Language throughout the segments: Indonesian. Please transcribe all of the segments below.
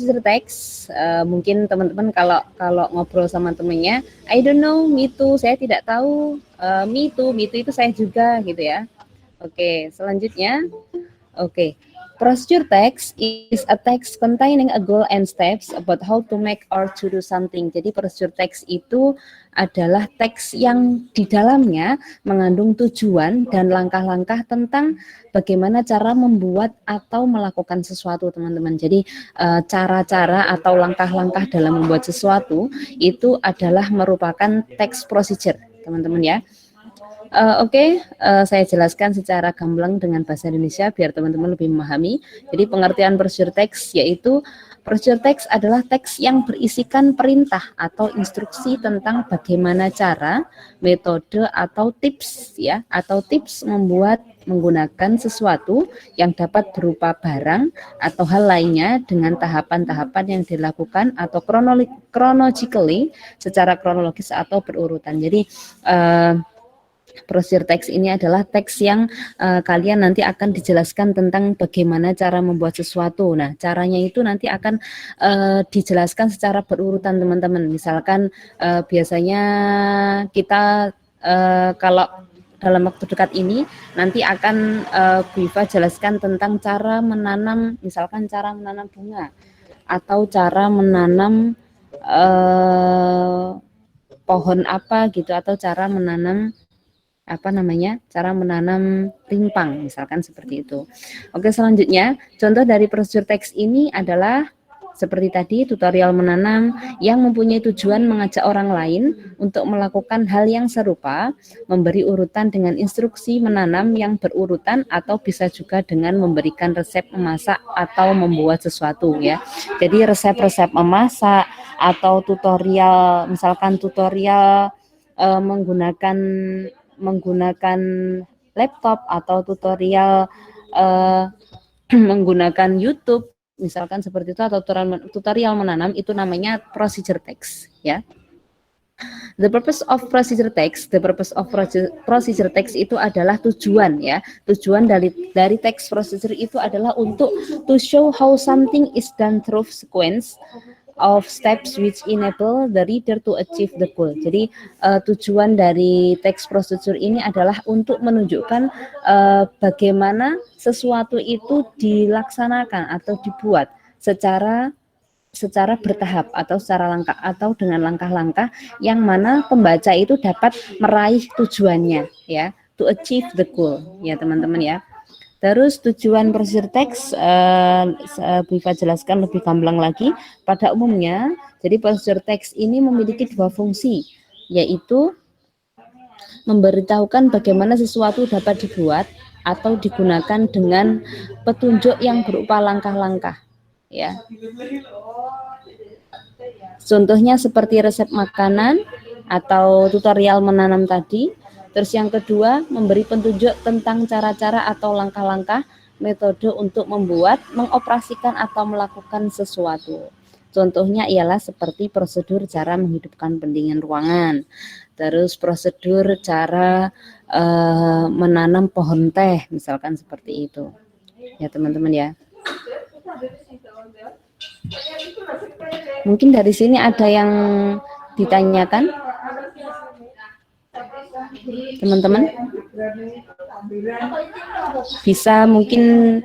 procedure text, mungkin teman-teman kalau ngobrol sama temennya, I don't know, me too, saya tidak tahu, me too itu saya juga gitu ya. Oke, selanjutnya, oke. Procedure text is a text containing a goal and steps about how to make or to do something. Jadi procedure text itu adalah teks yang di dalamnya mengandung tujuan dan langkah-langkah tentang bagaimana cara membuat atau melakukan sesuatu, teman-teman. Jadi cara-cara atau langkah-langkah dalam membuat sesuatu itu adalah merupakan teks procedure, teman-teman ya. Oke, saya jelaskan secara gamblang dengan bahasa Indonesia biar teman-teman lebih memahami. Jadi pengertian procedure text yaitu procedure text adalah teks yang berisikan perintah atau instruksi tentang bagaimana cara, metode atau tips ya, atau tips membuat menggunakan sesuatu yang dapat berupa barang atau hal lainnya dengan tahapan-tahapan yang dilakukan atau chronologically secara kronologis atau berurutan. Jadi procedure text ini adalah teks yang kalian nanti akan dijelaskan tentang bagaimana cara membuat sesuatu. Nah, caranya itu nanti akan dijelaskan secara berurutan, teman-teman. Misalkan biasanya kita kalau dalam waktu dekat ini nanti akan Bu Iva jelaskan tentang cara menanam, misalkan cara menanam bunga atau cara menanam pohon apa gitu, atau cara menanam cara menanam rimpang, misalkan seperti itu. Oke, selanjutnya contoh dari procedure text ini adalah seperti tadi tutorial menanam yang mempunyai tujuan mengajak orang lain untuk melakukan hal yang serupa, memberi urutan dengan instruksi menanam yang berurutan, atau bisa juga dengan memberikan resep memasak atau membuat sesuatu ya. Jadi resep-resep memasak atau tutorial, misalkan tutorial menggunakan laptop atau tutorial menggunakan YouTube misalkan seperti itu, atau tutorial menanam, itu namanya procedure text ya. The purpose of procedure text itu adalah tujuan ya. Tujuan dari text procedure itu adalah untuk to show how something is done through sequence of steps which enable the reader to achieve the goal. Jadi tujuan dari text procedure ini adalah untuk menunjukkan bagaimana sesuatu itu dilaksanakan atau dibuat secara bertahap atau secara langkah atau dengan langkah-langkah yang mana pembaca itu dapat meraih tujuannya ya, to achieve the goal ya teman-teman ya. Terus tujuan procedure text bisa jelaskan lebih gamblang lagi. Pada umumnya, jadi procedure text ini memiliki dua fungsi, yaitu memberitahukan bagaimana sesuatu dapat dibuat atau digunakan dengan petunjuk yang berupa langkah-langkah ya. Contohnya seperti resep makanan atau tutorial menanam tadi. Terus yang kedua, memberi petunjuk tentang cara-cara atau langkah-langkah metode untuk membuat, mengoperasikan atau melakukan sesuatu. Contohnya ialah seperti prosedur cara menghidupkan pendingin ruangan. Terus prosedur cara menanam pohon teh, misalkan seperti itu. Ya teman-teman ya. Mungkin dari sini ada yang ditanyakan, teman-teman? Bisa mungkin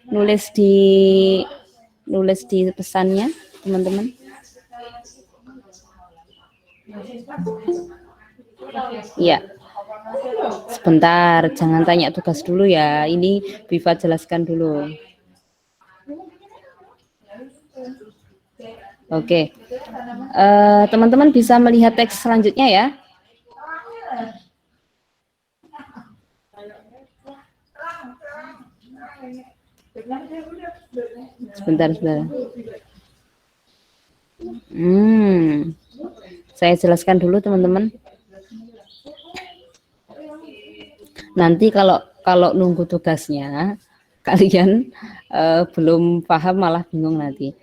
nulis di pesannya, teman-teman. Iya. Sebentar, jangan tanya tugas dulu ya. Ini Viva jelaskan dulu. Oke. Teman-teman bisa melihat teks selanjutnya ya. Sebentar. Saya jelaskan dulu teman-teman. Nanti kalau nunggu tugasnya kalian belum paham malah bingung nanti.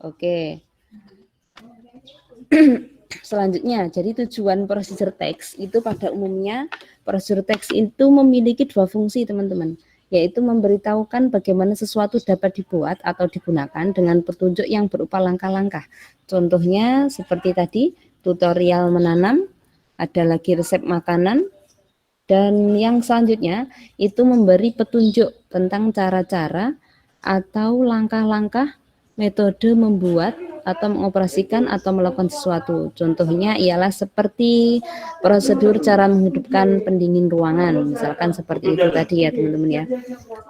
Oke. Selanjutnya, jadi tujuan procedure text itu pada umumnya procedure text itu memiliki dua fungsi teman-teman, yaitu memberitahukan bagaimana sesuatu dapat dibuat atau digunakan dengan petunjuk yang berupa langkah-langkah. Contohnya seperti tadi tutorial menanam, ada lagi resep makanan, dan yang selanjutnya itu memberi petunjuk tentang cara-cara atau langkah-langkah metode membuat atau mengoperasikan atau melakukan sesuatu. Contohnya ialah seperti prosedur cara menghidupkan pendingin ruangan, misalkan seperti itu tadi ya teman-teman ya.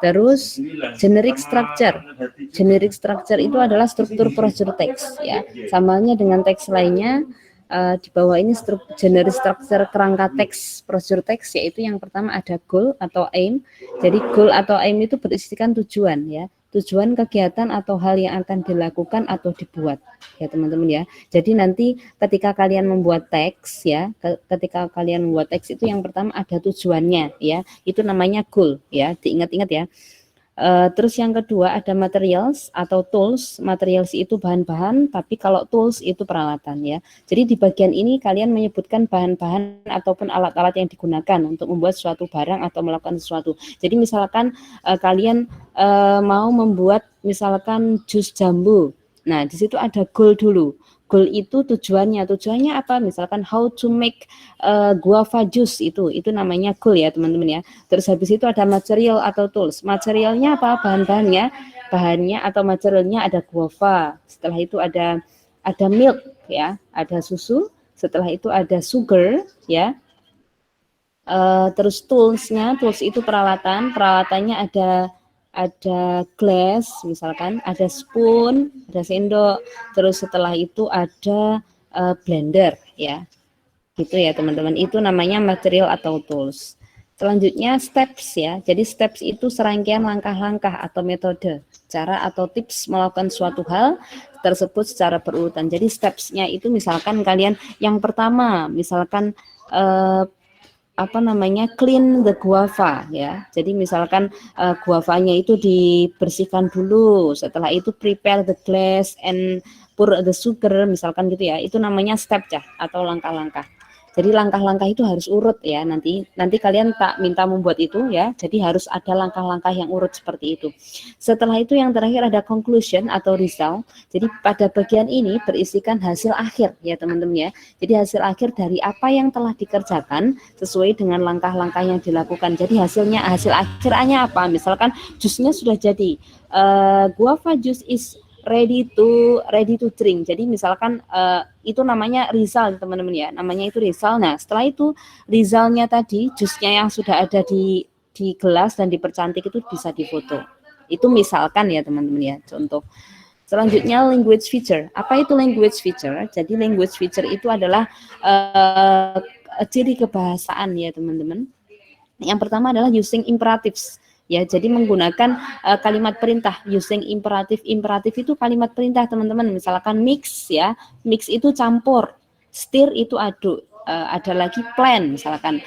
Terus generic structure. Generic structure itu adalah struktur procedure text ya. Samanya dengan teks lainnya. Di bawah ini generic structure kerangka teks procedure text, yaitu yang pertama ada goal atau aim. Jadi goal atau aim itu berisikan tujuan ya, tujuan kegiatan atau hal yang akan dilakukan atau dibuat ya teman-teman ya. Jadi nanti ketika kalian membuat teks ya, ketika kalian membuat teks itu yang pertama ada tujuannya ya, itu namanya goal ya, diingat-ingat ya. Terus yang kedua ada materials atau tools. Materials itu bahan-bahan, tapi kalau tools itu peralatan ya. Jadi di bagian ini kalian menyebutkan bahan-bahan ataupun alat-alat yang digunakan untuk membuat suatu barang atau melakukan sesuatu. Jadi misalkan kalian mau membuat misalkan jus jambu. Nah, di situ ada goal dulu. Goal itu tujuannya apa? Misalkan how to make guava juice, itu namanya goal ya teman-teman ya. Terus habis itu ada material atau tools. Materialnya apa? Bahannya atau materialnya ada guava. Setelah itu ada milk ya, ada susu. Setelah itu ada sugar ya. Terus tools itu peralatannya ada glass misalkan, ada spoon, ada sendok, terus setelah itu ada blender ya, gitu ya teman-teman. Itu namanya material atau tools. Selanjutnya steps ya, jadi steps itu serangkaian langkah-langkah atau metode, cara atau tips melakukan suatu hal tersebut secara berurutan. Jadi stepsnya itu misalkan kalian yang pertama misalkan clean the guava ya. Jadi misalkan guavanya itu dibersihkan dulu, setelah itu prepare the glass and pour the sugar misalkan gitu ya. Itu namanya step ya atau langkah-langkah. Jadi langkah-langkah itu harus urut ya, nanti kalian tak minta membuat itu ya. Jadi harus ada langkah-langkah yang urut seperti itu. Setelah itu yang terakhir ada conclusion atau result. Jadi pada bagian ini berisikan hasil akhir ya teman-teman ya. Jadi hasil akhir dari apa yang telah dikerjakan sesuai dengan langkah-langkah yang dilakukan. Jadi hasil akhirnya apa? Misalkan jusnya sudah jadi, guava juice is ready to drink. Jadi misalkan itu namanya result teman-teman ya, namanya itu result. Nah setelah itu resultnya tadi, jusnya yang sudah ada di gelas dan dipercantik itu bisa difoto. Itu misalkan ya teman-teman ya, contoh. Selanjutnya language feature. Apa itu language feature? Jadi language feature itu adalah ciri kebahasaan ya teman-teman. Yang pertama adalah using imperatives. Ya, jadi menggunakan kalimat perintah, using imperatif. Imperatif itu kalimat perintah, teman-teman. Misalkan mix ya, mix itu campur, stir itu aduk, ada lagi plan, misalkan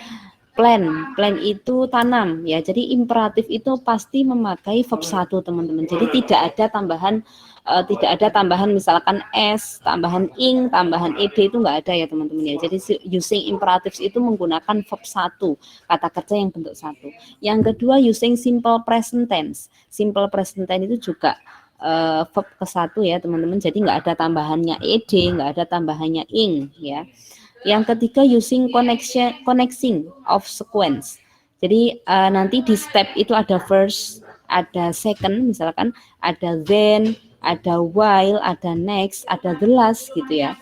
plan itu tanam ya. Jadi imperatif itu pasti memakai verb 1 teman-teman. Jadi tidak ada tambahan misalkan s, tambahan ing, tambahan ed, itu enggak ada ya teman-teman ya. Jadi using imperatif itu menggunakan verb 1, kata kerja yang bentuk 1. Yang kedua using simple present tense. Simple present tense itu juga verb ke-1 ya teman-teman. Jadi enggak ada tambahannya ed, enggak ada tambahannya ing ya. Yang ketiga using connecting of sequence. Jadi nanti di step itu ada first, ada second, misalkan ada then, ada while, ada next, ada the last gitu ya.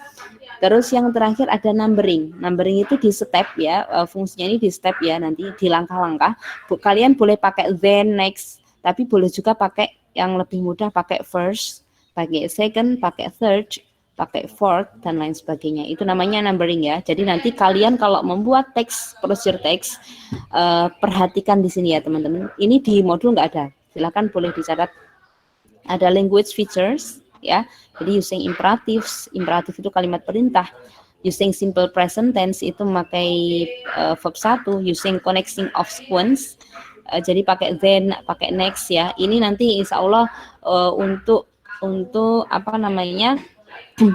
Terus yang terakhir ada numbering. Numbering itu di step ya, fungsinya ini di step ya, nanti di langkah-langkah. Kalian boleh pakai then, next, tapi boleh juga pakai yang lebih mudah, pakai first, pakai second, pakai third, pakai fourth, dan lain sebagainya. Itu namanya numbering ya. Jadi nanti kalian kalau membuat teks, procedure teks, perhatikan di sini ya teman-teman. Ini di modul nggak ada. Silakan boleh dicatat. Ada language features ya. Jadi using imperatives. Imperatif itu kalimat perintah. Using simple present tense itu memakai verb 1. Using connecting of sequence. Jadi pakai then, pakai next ya. Ini nanti insya Allah untuk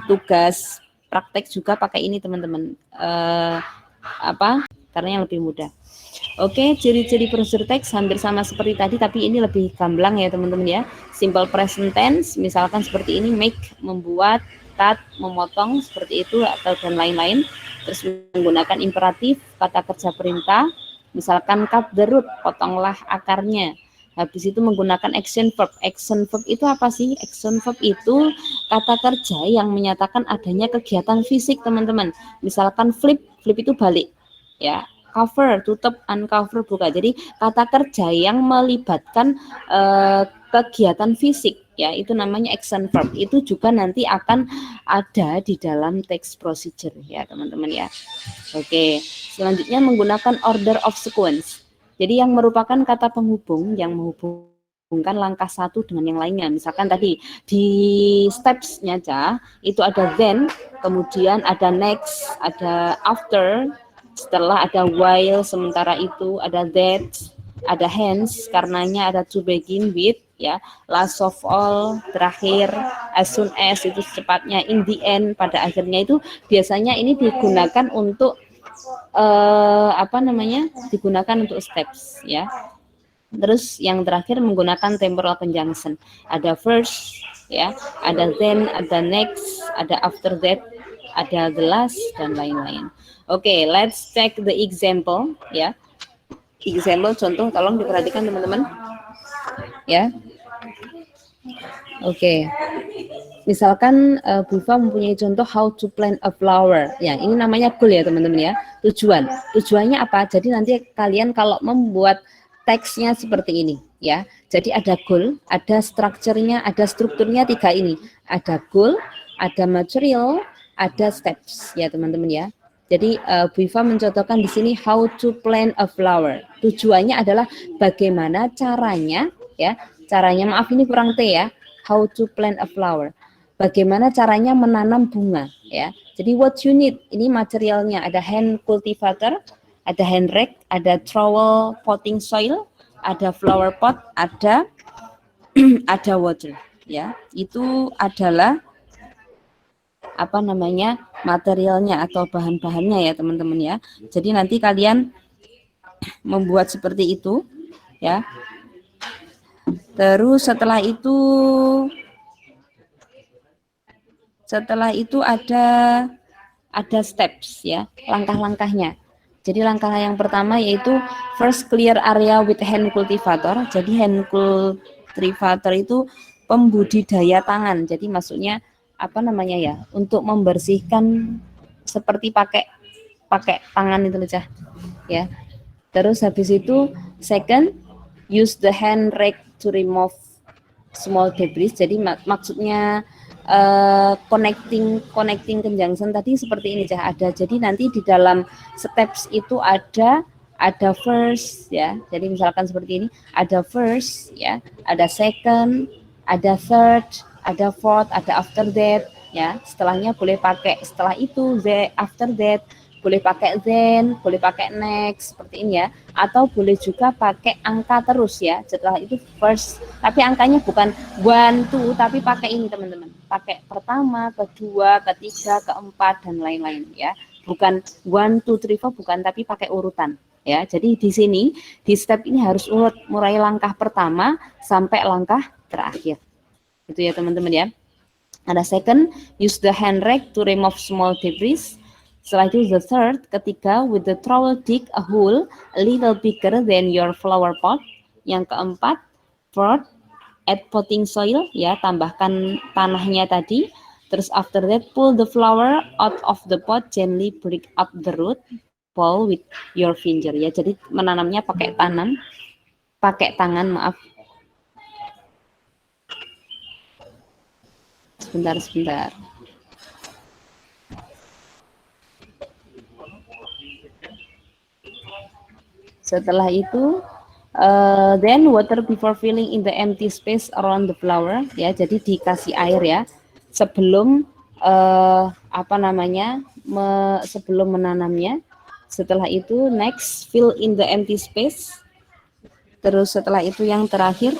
tugas praktek juga pakai ini teman-teman. Karena yang lebih mudah. Oke, ciri-ciri prosedur teks hampir sama seperti tadi, tapi ini lebih gamblang ya teman-teman ya. Simple present tense, misalkan seperti ini, make, membuat, cut, memotong, seperti itu, atau dan lain-lain. Terus menggunakan imperatif, kata kerja perintah, misalkan cut the root, potonglah akarnya. Habis itu menggunakan action verb. Action verb itu apa sih? Action verb itu kata kerja yang menyatakan adanya kegiatan fisik teman-teman. Misalkan flip, flip itu balik ya. Cover, tutup, uncover, buka. Jadi kata kerja yang melibatkan kegiatan fisik ya, itu namanya action verb. Itu juga nanti akan ada di dalam text procedure ya teman-teman ya. Oke, selanjutnya menggunakan order of sequence. Jadi yang merupakan kata penghubung yang menghubungkan langkah satu dengan yang lainnya. Misalkan tadi di steps-nya aja itu ada then, kemudian ada next, ada after, setelah ada while, sementara itu ada that, ada hence, karenanya ada to begin with ya, last of all, terakhir, as soon as itu secepatnya, in the end, pada akhirnya. Itu biasanya ini digunakan untuk digunakan untuk steps ya. Terus yang terakhir menggunakan temporal conjunction, ada first ya, ada then, ada next, ada after that, ada the last, dan lain-lain. Oke, let's check the example ya. Example contoh, tolong diperhatikan teman-teman ya. Oke. Misalkan Bu Iva mempunyai contoh how to plant a flower. Ya, ini namanya goal ya teman-teman ya. Tujuan. Tujuannya apa? Jadi nanti kalian kalau membuat teksnya seperti ini ya. Jadi ada goal, ada strukturnya, ada strukturnya tiga ini. Ada goal, ada material, ada steps ya teman-teman ya. Jadi Bu Iva mencontohkan di sini how to plant a flower. Tujuannya adalah bagaimana caranya ya. Caranya, maaf ini kurang T ya. How to plant a flower. Bagaimana caranya menanam bunga ya. Jadi what you need, ini materialnya ada hand cultivator, ada hand rake, ada trowel potting soil, ada flower pot, ada ada water ya. Itu adalah materialnya atau bahan-bahannya ya teman-teman ya. Jadi nanti kalian membuat seperti itu ya. Terus setelah itu ada steps ya, langkah-langkahnya. Jadi langkah yang pertama yaitu first clear area with hand cultivator. Jadi hand cultivator itu pembudidaya tangan. Jadi maksudnya untuk membersihkan seperti pakai tangan itu aja ya. Terus habis itu second, use the hand rake to remove small debris. Jadi maksudnya connecting conjunction tadi seperti ini ada. Jadi nanti di dalam steps itu ada first ya. Jadi misalkan seperti ini, ada first ya, ada second, ada third, ada fourth, ada after that ya. Setelahnya boleh pakai setelah itu, after that, boleh pakai then, boleh pakai next seperti ini ya, atau boleh juga pakai angka terus ya. Setelah itu first, tapi angkanya bukan 1, 2, tapi pakai ini teman-teman, pakai pertama, kedua, ketiga, keempat, dan lain-lain ya. Bukan 1, 2, 3, 4, bukan, tapi pakai urutan ya. Jadi di sini di step ini harus urut mulai langkah pertama sampai langkah terakhir. Itu ya teman-teman ya. Ada second, use the hand rake to remove small debris. Setelah itu the third, ketiga, with the trowel dig a hole a little bigger than your flower pot. Yang keempat, fourth, add potting soil ya, tambahkan tanahnya tadi. Terus after that, pull the flower out of the pot, gently break up the root, pull with your finger ya. Jadi menanamnya pakai tangan, maaf. Sebentar. Setelah itu then water before filling in the empty space around the flower ya. Jadi dikasih air ya sebelum sebelum menanamnya. Setelah itu next, fill in the empty space. Terus setelah itu yang terakhir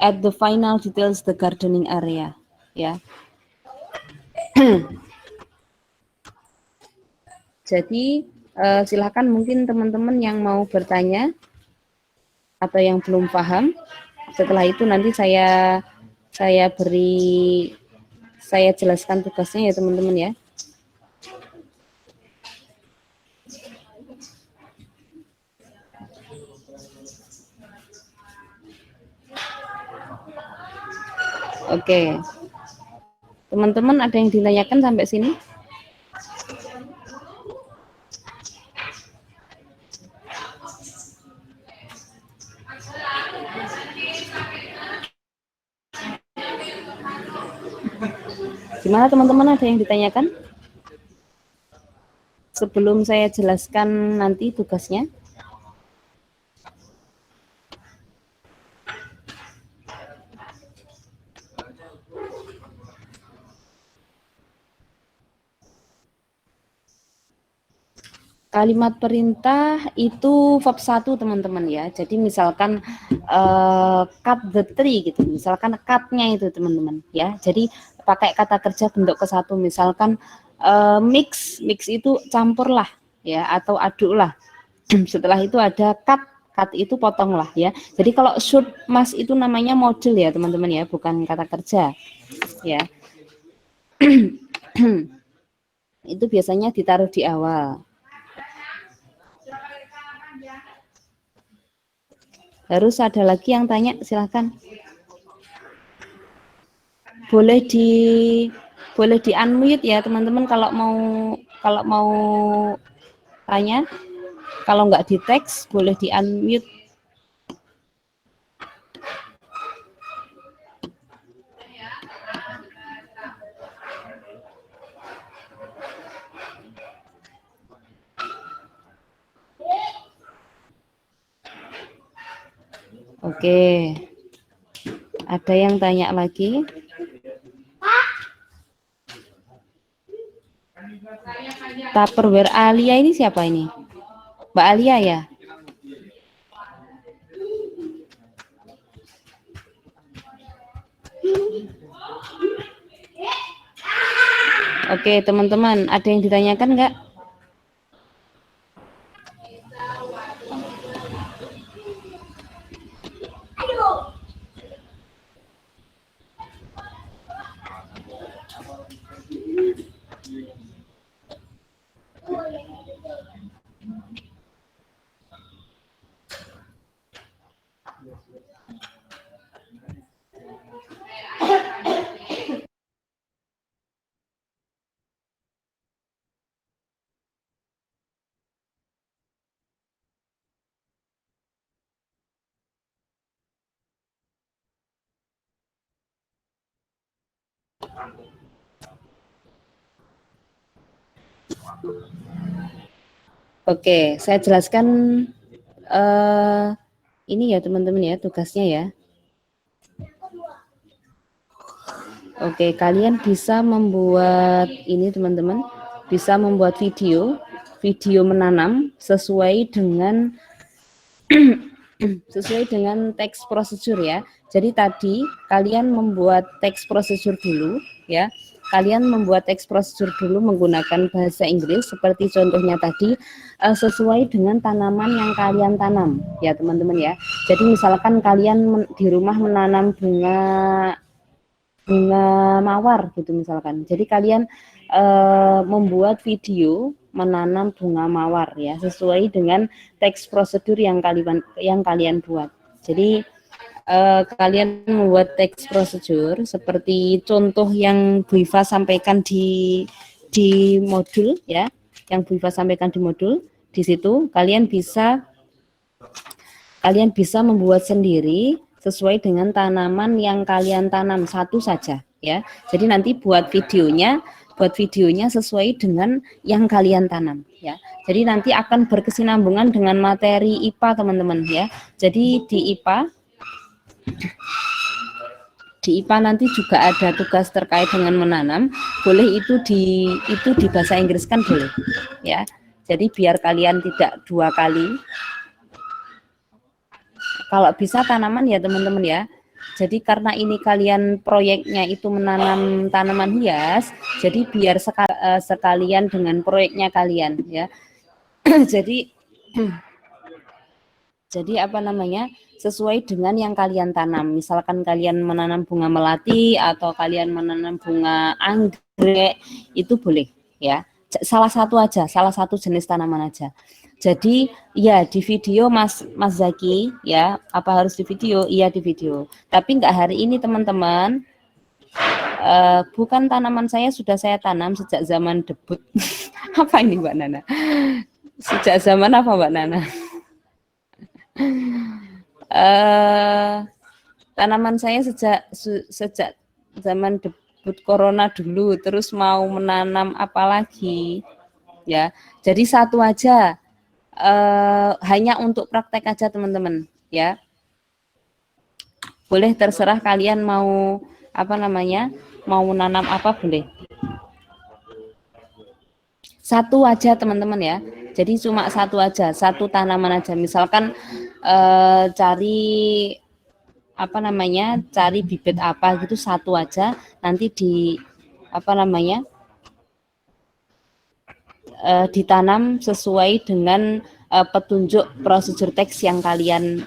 At the final details the gardening area, ya. Jadi silakan mungkin teman-teman yang mau bertanya atau yang belum paham. Setelah itu nanti saya jelaskan tugasnya ya teman-teman ya. Oke. Teman-teman ada yang ditanyakan sampai sini? Gimana teman-teman, ada yang ditanyakan? Sebelum saya jelaskan nanti tugasnya. Kalimat perintah itu verb 1 teman-teman ya. Jadi misalkan cut the tree gitu. Misalkan cut-nya itu teman-teman ya. Jadi pakai kata kerja bentuk ke satu. Misalkan mix itu campurlah ya atau aduklah. Setelah itu ada cut itu potonglah ya. Jadi kalau should must itu namanya model ya teman-teman ya, bukan kata kerja ya. Itu biasanya ditaruh di awal. Harus ada lagi yang tanya, silahkan. Boleh di unmute ya teman-teman kalau mau tanya. Kalau nggak di teks boleh di unmute. Oke. Ada yang tanya lagi? Tupperware Alia ini siapa ini? Mbak Alia ya? Oke, teman-teman, ada yang ditanyakan nggak? Oke, saya jelaskan ini ya teman-teman ya, tugasnya ya. Oke, kalian bisa membuat ini teman-teman, bisa membuat video menanam sesuai dengan teks prosedur ya. Jadi tadi kalian membuat teks prosedur dulu ya. Kalian membuat teks prosedur dulu menggunakan bahasa Inggris seperti contohnya tadi sesuai dengan tanaman yang kalian tanam ya teman-teman ya. Jadi misalkan kalian di rumah menanam bunga mawar gitu misalkan. Jadi kalian membuat video menanam bunga mawar ya sesuai dengan teks prosedur yang kalian buat. Jadi kalian membuat teks prosedur seperti contoh yang Bu Iva sampaikan di modul ya, yang Bu Iva sampaikan di modul. Di situ kalian bisa membuat sendiri sesuai dengan tanaman yang kalian tanam satu saja ya. Jadi nanti buat videonya sesuai dengan yang kalian tanam ya. Jadi nanti akan berkesinambungan dengan materi IPA teman-teman ya. Jadi di IPA nanti juga ada tugas terkait dengan menanam. Boleh itu di bahasa Inggris kan boleh ya. Jadi biar kalian tidak dua kali. Kalau bisa tanaman ya teman-teman ya. Jadi karena ini kalian proyeknya itu menanam tanaman hias, jadi biar sekalian dengan proyeknya kalian ya. Jadi apa namanya, sesuai dengan yang kalian tanam. Misalkan kalian menanam bunga melati atau kalian menanam bunga anggrek, itu boleh ya. Salah satu jenis tanaman aja. Jadi ya di video Mas Zaki ya, apa harus di video? Iya di video. Tapi enggak hari ini teman-teman. Bukan tanaman saya sudah saya tanam sejak zaman debut. Apa ini Mbak Nana? Sejak zaman apa Mbak Nana? Tanaman saya sejak zaman debut corona dulu, terus mau menanam apa lagi ya. Jadi satu aja, hanya untuk praktek aja teman-teman ya. Boleh terserah kalian mau apa namanya, mau menanam apa boleh. Satu aja teman-teman ya. Jadi cuma satu aja, satu tanaman aja. Misalkan cari apa namanya, cari bibit apa gitu, satu aja, nanti di apa namanya, ditanam sesuai dengan petunjuk prosedur teks yang kalian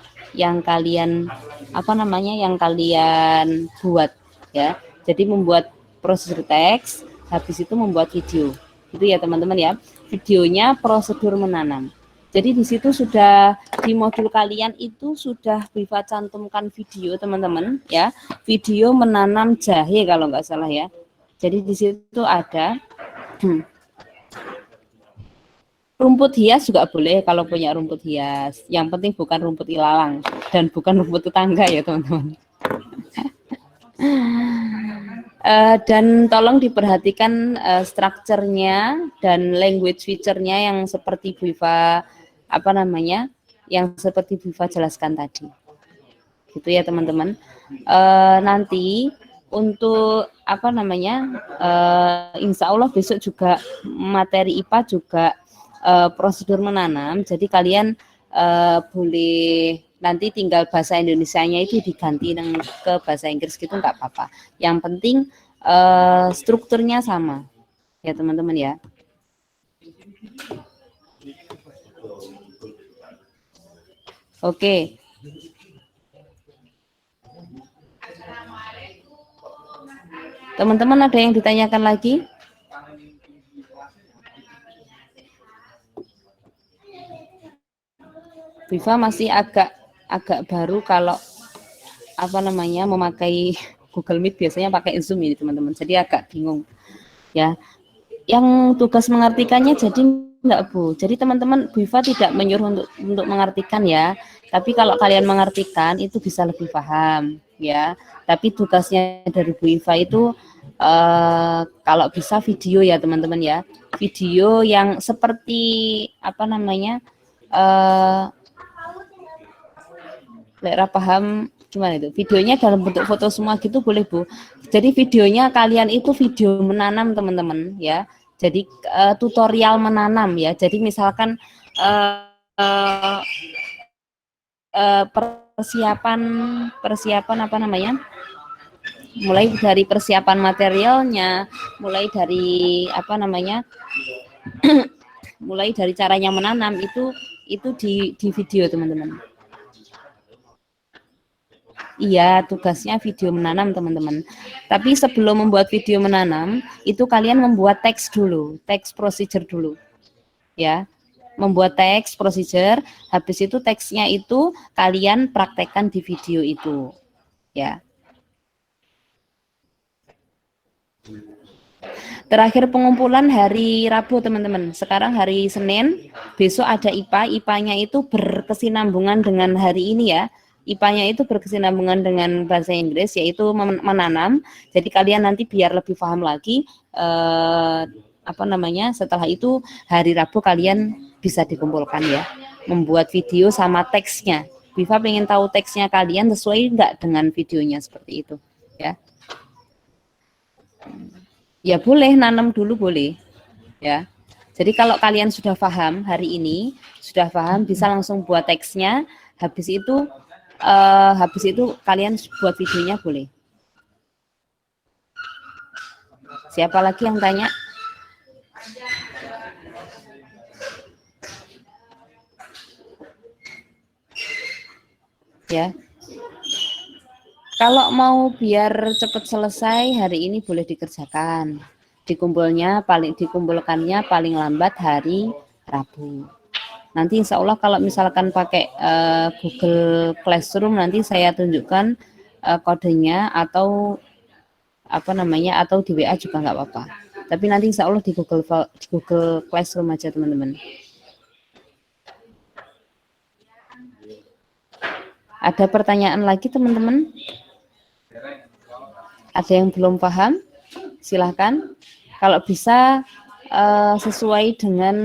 apa namanya, yang kalian buat ya. Jadi membuat prosedur teks, habis itu membuat video gitu ya teman-teman ya. Videonya prosedur menanam. Jadi di situ sudah, di modul kalian itu sudah Viva cantumkan video teman-teman ya, video menanam jahe kalau nggak salah ya. Jadi di situ ada rumput hias juga boleh kalau punya rumput hias. Yang penting bukan rumput ilalang dan bukan rumput tetangga ya teman-teman. Dan tolong diperhatikan strukturnya dan language feature-nya yang seperti Viva apa namanya, yang seperti Viva jelaskan tadi. Gitu ya teman-teman. Nanti untuk apa namanya, insya Allah besok juga materi IPA juga prosedur menanam. Jadi kalian boleh nanti tinggal bahasa Indonesianya itu diganti ke bahasa Inggris gitu, nggak apa-apa. Yang penting strukturnya sama ya teman-teman ya. Oke. Teman-teman ada yang ditanyakan lagi? Viva masih agak baru kalau apa namanya memakai Google Meet, biasanya pakai Zoom ini teman-teman. Jadi agak bingung ya. Yang tugas mengartikannya jadi enggak Bu. Jadi teman-teman, Viva tidak menyuruh untuk mengartikan ya. Tapi kalau kalian mengartikan itu bisa lebih paham ya. Tapi tugasnya dari Bu Viva itu kalau bisa video ya teman-teman ya. Video yang seperti apa namanya, Lera paham gimana itu, videonya dalam bentuk foto semua gitu boleh Bu. Jadi videonya kalian itu video menanam teman-teman ya. Jadi tutorial menanam ya. Jadi misalkan persiapan apa namanya, mulai dari persiapan materialnya, mulai dari apa namanya mulai dari caranya menanam itu di video teman-teman. Iya, tugasnya video menanam teman-teman. Tapi sebelum membuat video menanam, itu kalian membuat teks dulu, teks procedure dulu. Ya, membuat teks procedure, habis itu teksnya itu kalian praktekkan di video itu. Ya. Terakhir pengumpulan hari Rabu teman-teman. Sekarang hari Senin, besok ada IPA. IPA-nya itu berkesinambungan dengan hari ini ya. IPA-nya itu berkesinambungan dengan bahasa Inggris, yaitu menanam. Jadi kalian nanti biar lebih paham lagi, apa namanya, setelah itu hari Rabu kalian bisa dikumpulkan ya, membuat video sama teksnya. Viva pengen tahu teksnya kalian sesuai enggak dengan videonya, seperti itu ya. Ya boleh nanam dulu boleh ya. Jadi kalau kalian sudah paham hari ini, sudah paham, bisa langsung buat teksnya. Habis itu habis itu kalian buat videonya boleh. Siapa lagi yang tanya? Ya. Kalau mau biar cepat selesai hari ini boleh dikerjakan. Dikumpulkannya paling lambat hari Rabu. Nanti insya Allah kalau misalkan pakai Google Classroom nanti saya tunjukkan kodenya atau apa namanya atau di WA juga nggak apa-apa. Tapi nanti insya Allah di Google Classroom aja teman-teman. Ada pertanyaan lagi teman-teman? Ada yang belum paham? Silahkan. Kalau bisa sesuai dengan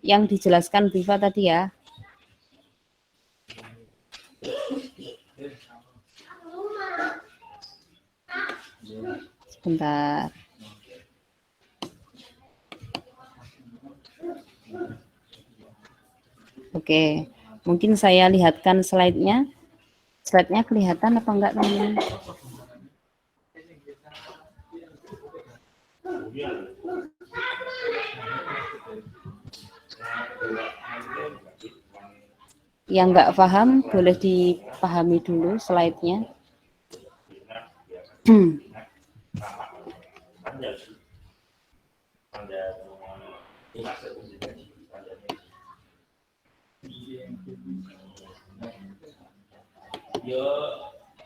yang dijelaskan Viva tadi ya. Sebentar. Oke, mungkin saya lihatkan slide-nya. Slide-nya kelihatan apa enggak teman-teman? Yang enggak paham boleh dipahami dulu slide-nya. Ya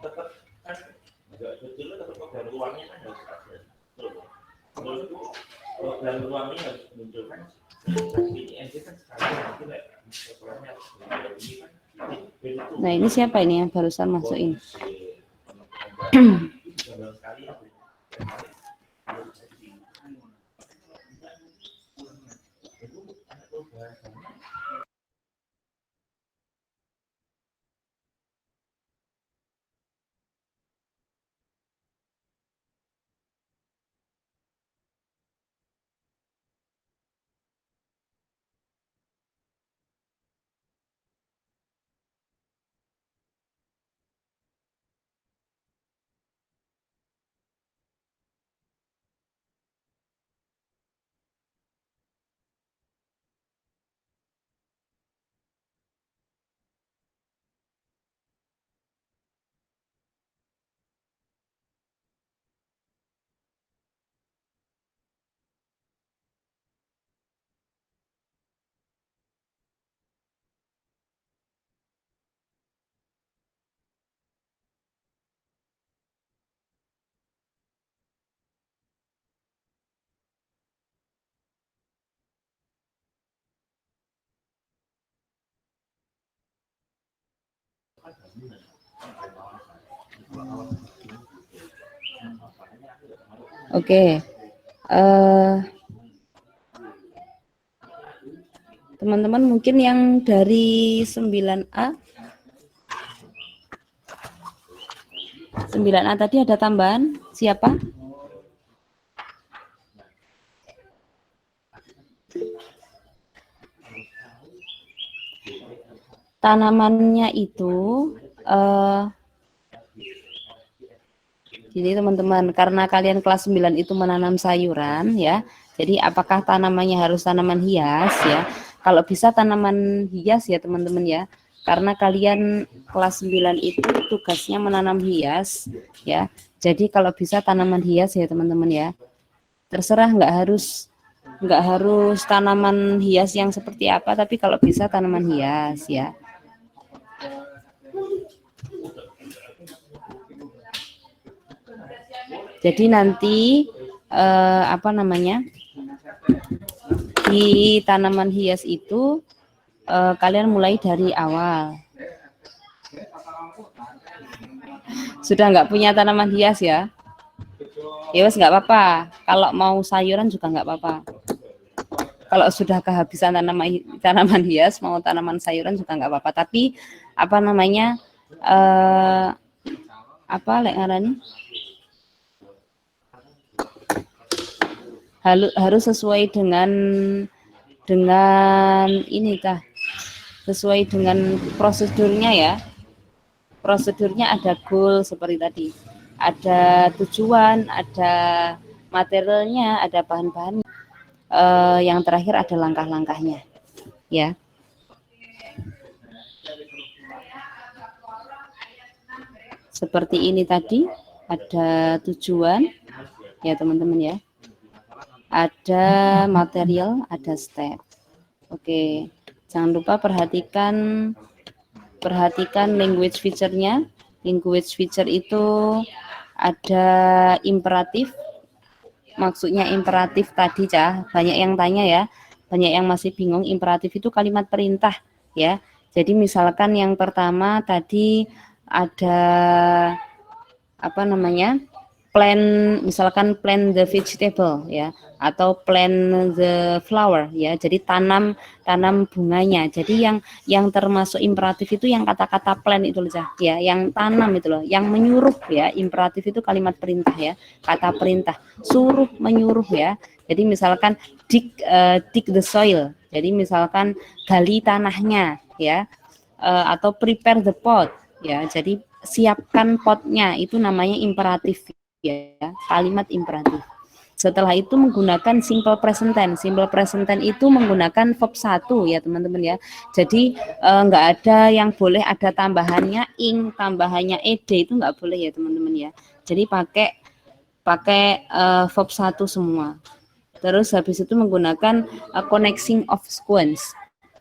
tetap kan enggak betul tetap program ruangnya kan harus ada. Program ruangnya harus muncul kan. Ini NC kan sekarang nanti programnya Nah ini siapa ini yang barusan masukin? Oke, teman-teman mungkin yang dari 9A 9A tadi ada tambahan siapa? Tanamannya itu jadi teman-teman, karena kalian kelas 9 itu menanam sayuran ya. Jadi apakah tanamannya harus tanaman hias ya? Kalau bisa tanaman hias ya teman-teman ya. Karena kalian kelas 9 itu tugasnya menanam hias ya. Jadi kalau bisa tanaman hias ya teman-teman ya. Terserah nggak harus tanaman hias yang seperti apa, tapi kalau bisa tanaman hias ya. Jadi nanti apa namanya di tanaman hias itu kalian mulai dari awal. Sudah nggak punya tanaman hias ya? Ya wes nggak apa-apa. Kalau mau sayuran juga nggak apa-apa. Kalau sudah kehabisan tanaman hias, mau tanaman sayuran juga nggak apa-apa. Tapi apa namanya apa lek ngarani? Harus sesuai dengan ini kah? Sesuai dengan prosedurnya ya. Prosedurnya ada goal seperti tadi, ada tujuan, ada materialnya, ada bahan-bahan. Yang terakhir ada langkah-langkahnya, ya. Seperti ini tadi, ada tujuan, ya teman-teman ya. Ada material, ada step. Oke, jangan lupa perhatikan language feature-nya. Language feature itu ada imperatif. Maksudnya imperatif tadi, Cah. Banyak yang tanya ya. Banyak yang masih bingung, imperatif itu kalimat perintah, ya. Jadi misalkan yang pertama tadi ada apa namanya? Plant, misalkan plant the vegetable, ya, atau plant the flower, ya. Jadi tanam bunganya. Jadi yang termasuk imperatif itu yang kata-kata plant itu loh, ya, yang tanam itu loh, yang menyuruh, ya. Imperatif itu kalimat perintah, ya, kata perintah, suruh, menyuruh, ya. Jadi misalkan dig the soil. Jadi misalkan gali tanahnya, ya, atau prepare the pot, ya. Jadi siapkan potnya, itu namanya imperatif, ya, kalimat imperatif. Setelah itu menggunakan simple present tense. Simple present tense itu menggunakan verb 1, ya teman-teman ya. Jadi nggak ada yang boleh ada tambahannya ing, tambahannya ed, itu nggak boleh ya teman-teman ya. Jadi pakai verb 1 semua. Terus habis itu menggunakan connecting of sequence.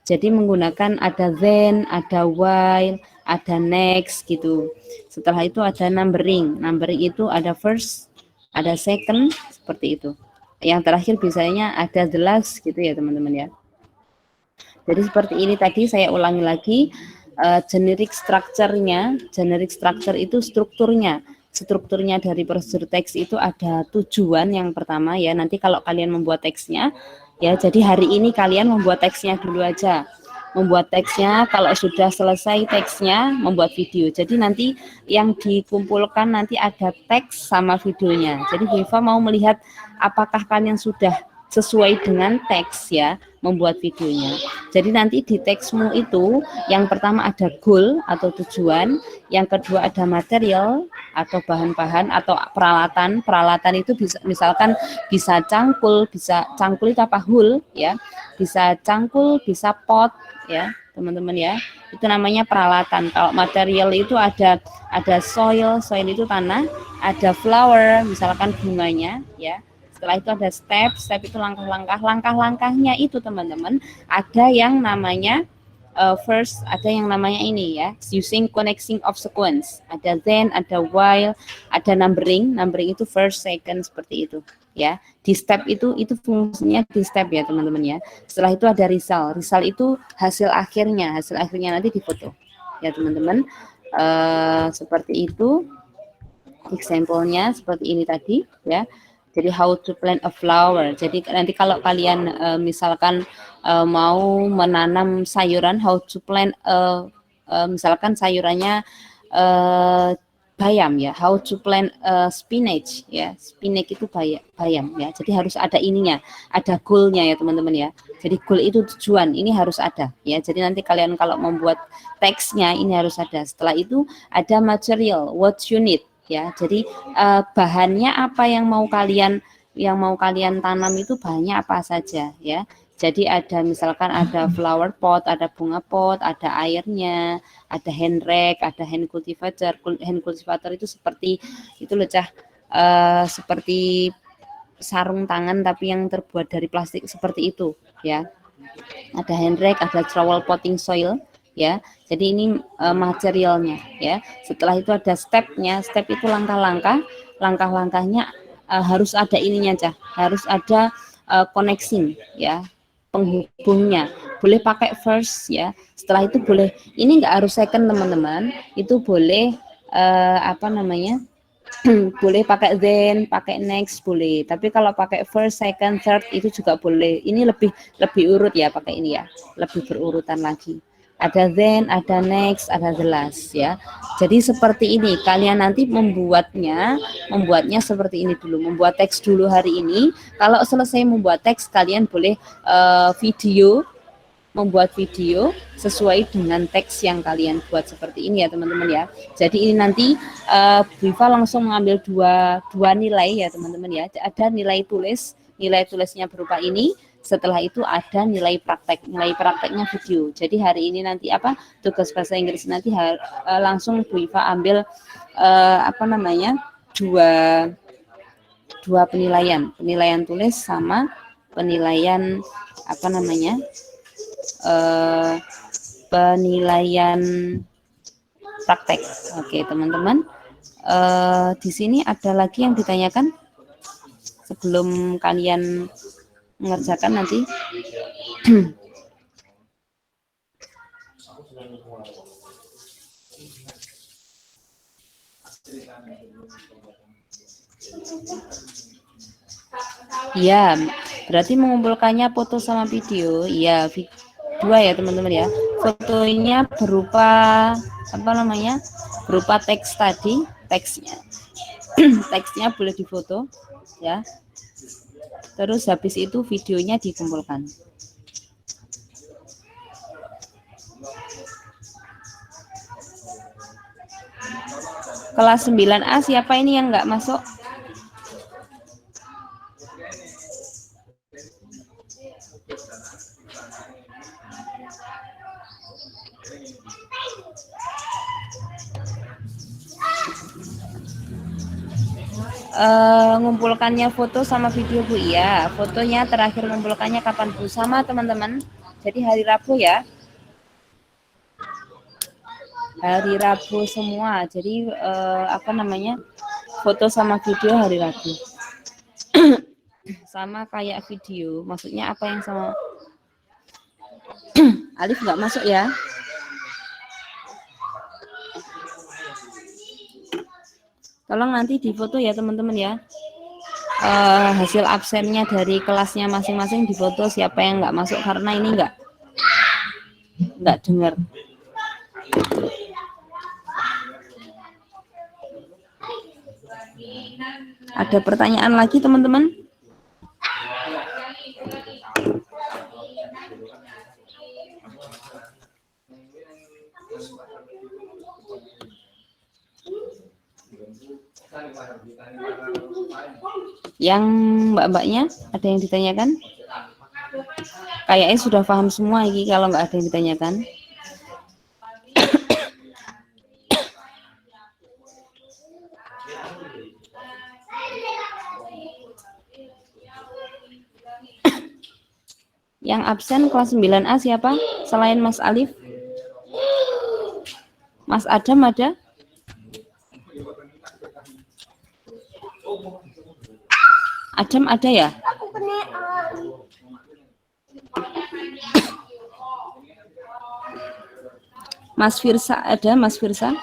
Jadi menggunakan ada then, ada while, ada next gitu. Setelah itu ada numbering. Numbering itu ada first, ada second, seperti itu. Yang terakhir biasanya ada the last gitu ya teman-teman ya. Jadi seperti ini tadi, saya ulangi lagi. Generic structure-nya, generic structure itu strukturnya. Strukturnya dari prosedur teks itu ada tujuan yang pertama, ya. Nanti kalau kalian membuat teksnya, ya, jadi hari ini kalian membuat teksnya dulu aja. Membuat teksnya, kalau sudah selesai teksnya, membuat video. Jadi nanti yang dikumpulkan nanti ada teks sama videonya. Jadi Hifa mau melihat apakah kalian sudah sesuai dengan teks, ya, membuat videonya. Jadi nanti di teksmu itu yang pertama ada goal atau tujuan, yang kedua ada material atau bahan-bahan atau peralatan. Peralatan itu bisa, misalkan bisa cangkul itu apa, hul, ya, bisa cangkul, bisa pot, ya teman-teman ya, itu namanya peralatan. Kalau material itu ada soil itu tanah, ada flower misalkan bunganya, ya. Setelah itu ada step itu langkahnya itu teman-teman, ada yang namanya first, ada yang namanya ini ya, using connecting of sequence, ada then, ada while, ada numbering itu first, second, seperti itu ya. Di step itu fungsinya di step ya teman-teman ya. Setelah itu ada result itu hasil akhirnya nanti difoto ya teman-teman. Seperti itu example-nya, seperti ini tadi ya. Jadi how to plant a flower. Jadi nanti kalau kalian misalkan mau menanam sayuran, how to plant misalkan sayurannya bayam ya, how to plant spinach ya. Spinach itu bayam ya. Jadi harus ada ininya, ada goal-nya ya teman-teman ya. Jadi goal itu tujuan, ini harus ada ya. Jadi nanti kalian kalau membuat teksnya ini harus ada. Setelah itu ada material, what you need. Ya, jadi bahannya apa yang mau kalian tanam itu bahannya apa saja ya. Jadi ada misalkan ada flower pot, ada bunga pot, ada airnya, ada hand rake, ada hand cultivator. Hand cultivator itu seperti itu loh Cah, seperti sarung tangan tapi yang terbuat dari plastik seperti itu ya. Ada hand rake, ada trowel potting soil. Ya, jadi ini materialnya ya. Setelah itu ada stepnya. Step itu langkahnya harus ada ininya Cah, harus ada connecting ya, penghubungnya. Boleh pakai first ya. Setelah itu boleh, ini enggak harus second teman-teman, itu boleh apa namanya, boleh pakai then, pakai next boleh. Tapi kalau pakai first, second, third itu juga boleh. Ini lebih urut ya, pakai ini ya, lebih berurutan lagi. Ada then, ada next, ada the last ya. Jadi seperti ini, kalian nanti membuatnya seperti ini dulu. Membuat teks dulu hari ini. Kalau selesai membuat teks, kalian boleh video membuat video sesuai dengan teks yang kalian buat seperti ini ya teman-teman ya. Jadi ini nanti Bu Iva langsung mengambil dua nilai ya teman-teman ya. Ada nilai tulisnya berupa ini. Setelah itu ada nilai prakteknya video. Jadi hari ini nanti tugas bahasa Inggris nanti langsung Bu Iva ambil dua penilaian tulis sama penilaian penilaian praktek. Oke teman-teman, di sini ada lagi yang ditanyakan sebelum kalian mengerjakan nanti. Ya, berarti mengumpulkannya foto sama video. Ya, dua ya teman-teman ya. Fotonya berupa berupa teks tadi, teksnya boleh difoto ya. Terus habis itu videonya dikumpulkan. Kelas 9A siapa ini yang nggak masuk? Ngumpulkannya foto sama video Bu. Iya, fotonya terakhir ngumpulkannya kapan Bu? Sama teman-teman. Jadi hari Rabu ya. Hari Rabu semua. Jadi foto sama video hari Rabu. Sama kayak video. Maksudnya apa yang sama? Alif nggak masuk ya? Tolong nanti difoto ya teman-teman ya. Hasil absennya dari kelasnya masing-masing difoto siapa yang nggak masuk karena ini nggak dengar. Ada pertanyaan lagi teman-teman? Yang mbak-mbaknya ada yang ditanyakan? Kayaknya sudah paham semua ini kalau nggak ada yang ditanyakan. Yang absen kelas 9A siapa? Selain Mas Alif? Mas Adam ada? Adam ada ya? Mas Firsa ada? Mas Firsa?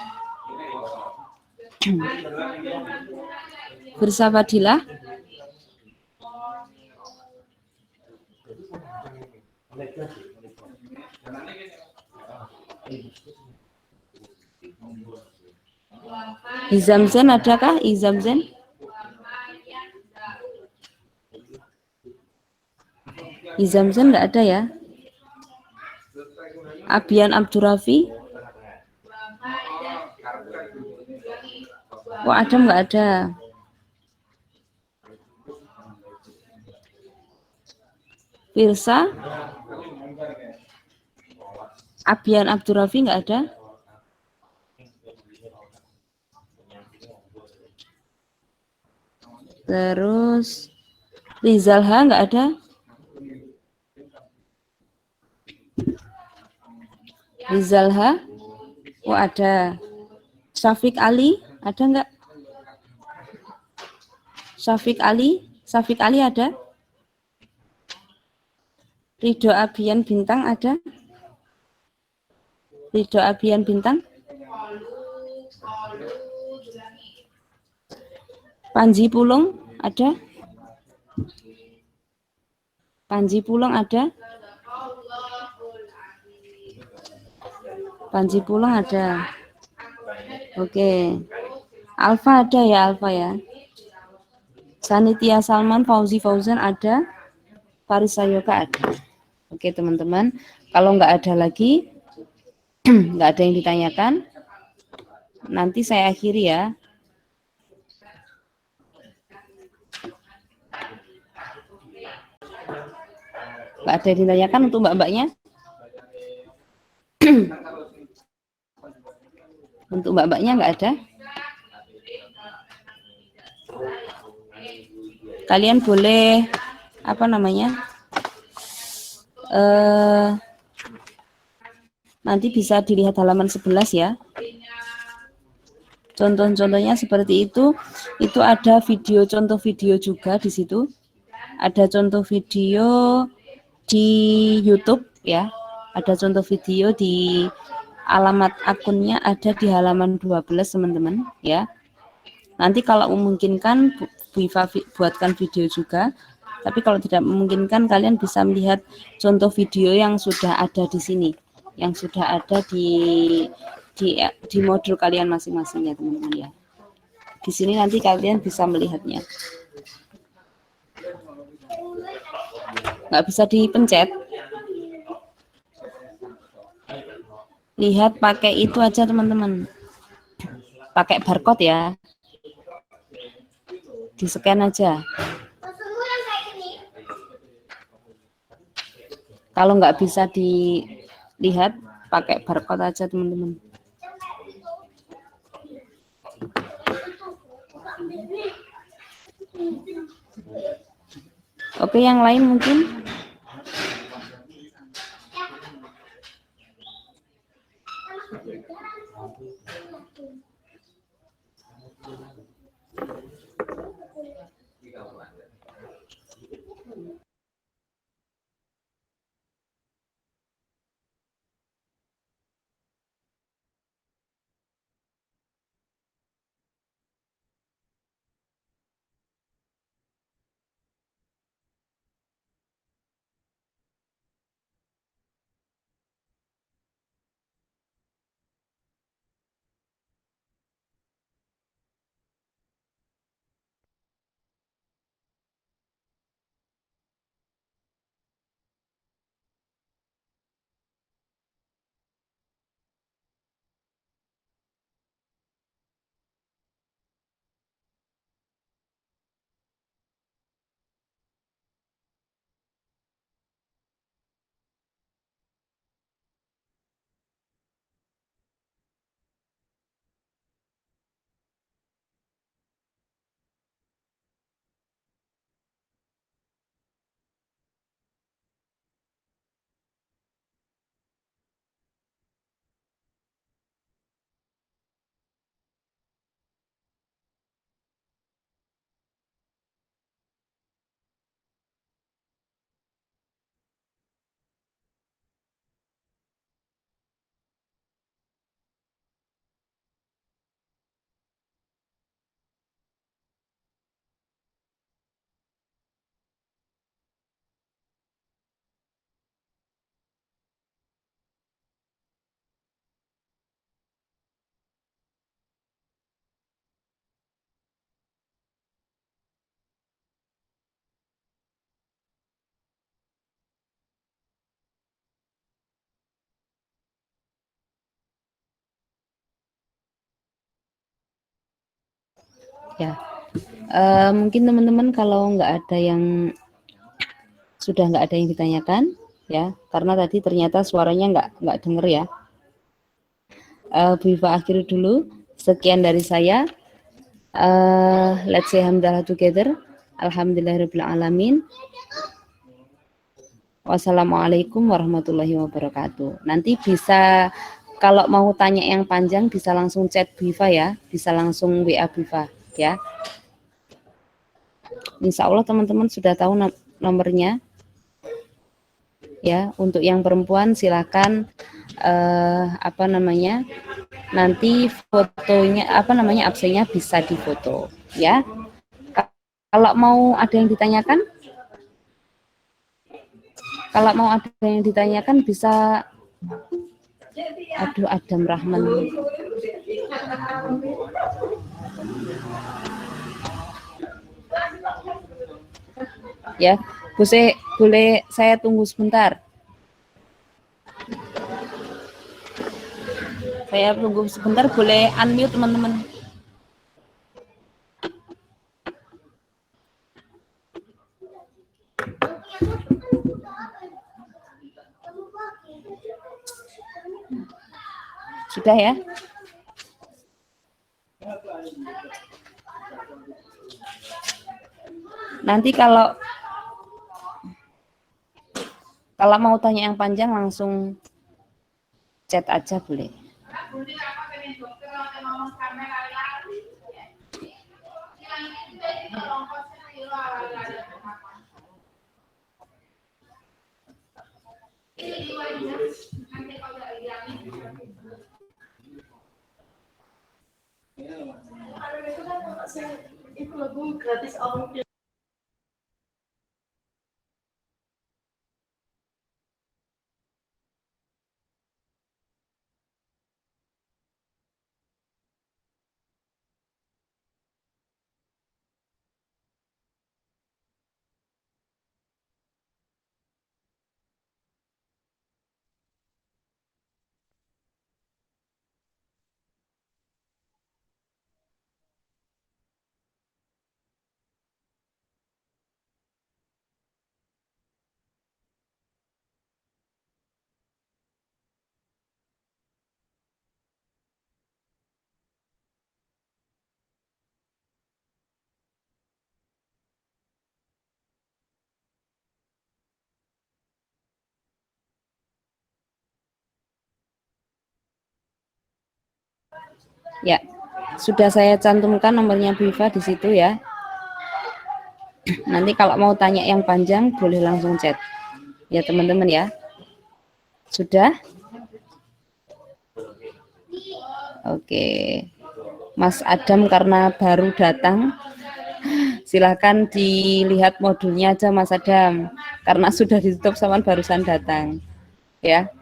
Firsa Fadilah? Izamzen adakah? Izamzen? Izamzen nggak ada ya? Abian Abdurrafi? Wah, Adam nggak ada. Firsa? Abian Abdurrafi nggak ada? Terus Rizalha nggak ada? Rizalha? Oh ada. Syafiq Ali ada nggak? Syafiq Ali ada? Ridho Abian Bintang ada? Ridho Abian Bintang? Panji Pulung ada? Panji Pulung ada? Panji Pulung ada. Oke. Alfa ada ya, Alfa ya. Sanitia Salman, Fauzi Fauzan ada. Farisa Yoga ada. Oke teman-teman, kalau nggak ada lagi, nggak ada yang ditanyakan, nanti saya akhiri ya. Nggak ada yang ditanyakan untuk mbak-mbaknya? Untuk mbak-mbaknya nggak ada? Kalian boleh apa namanya? Nanti bisa dilihat halaman 11 ya. Contoh-contohnya seperti itu ada video, contoh video juga di situ. Ada contoh video di YouTube ya. Ada contoh video di alamat akunnya ada di halaman 12 teman-teman ya. Nanti kalau memungkinkan Bu Iva buatkan video juga. Tapi kalau tidak memungkinkan kalian bisa melihat contoh video yang sudah ada di sini, yang sudah ada di modul kalian masing-masing ya teman-teman ya. Di sini nanti kalian bisa melihatnya. Nggak bisa dipencet. Lihat pakai itu aja teman-teman. Pakai barcode ya. Di-scan aja. Kalau nggak bisa dilihat, pakai barcode aja teman-teman. Oke, yang lain mungkin? Ya, mungkin teman-teman kalau sudah nggak ada yang ditanyakan, ya, karena tadi ternyata suaranya nggak denger ya. Bu Iva akhiri dulu. Sekian dari saya. Let's say hamdalah together. Alhamdulillahirabbil alamin. Wassalamualaikum warahmatullahi wabarakatuh. Nanti bisa kalau mau tanya yang panjang bisa langsung chat Bu Iva ya, bisa langsung WA Bu Iva ya. Insya Allah teman-teman sudah tahu nomornya. Ya, untuk yang perempuan silakan nanti fotonya absennya bisa difoto ya. Kalau mau ada yang ditanyakan, bisa. Aduh, Adam Rahman. Ya, boleh saya tunggu sebentar. Saya tunggu sebentar, boleh unmute teman-teman. Sudah ya? Nanti kalau mau tanya yang panjang langsung chat aja boleh. Itu lagu gratis audio. Ya, sudah saya cantumkan nomornya Viva di situ ya. Nanti kalau mau tanya yang panjang boleh langsung chat. Ya teman-teman ya. Sudah? Oke. Mas Adam karena baru datang, silahkan dilihat modulnya aja Mas Adam. Karena sudah ditutup sama barusan datang. Ya.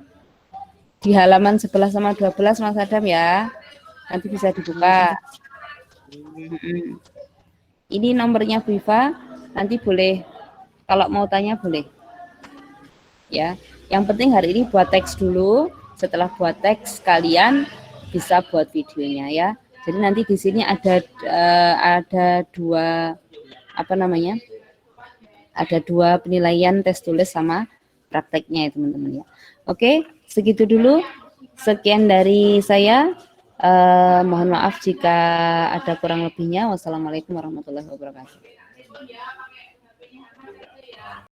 Di halaman 11 sama 12 Mas Adam ya. Nanti bisa dibuka. Ini nomornya Viva, nanti boleh kalau mau tanya boleh. Ya, yang penting hari ini buat teks dulu. Setelah buat teks kalian bisa buat videonya ya. Jadi nanti di sini ada dua apa namanya? Ada dua penilaian tes tulis sama prakteknya ya teman-teman ya. Oke, segitu dulu. Sekian dari saya. Mohon maaf jika ada kurang lebihnya. Wassalamualaikum warahmatullahi wabarakatuh.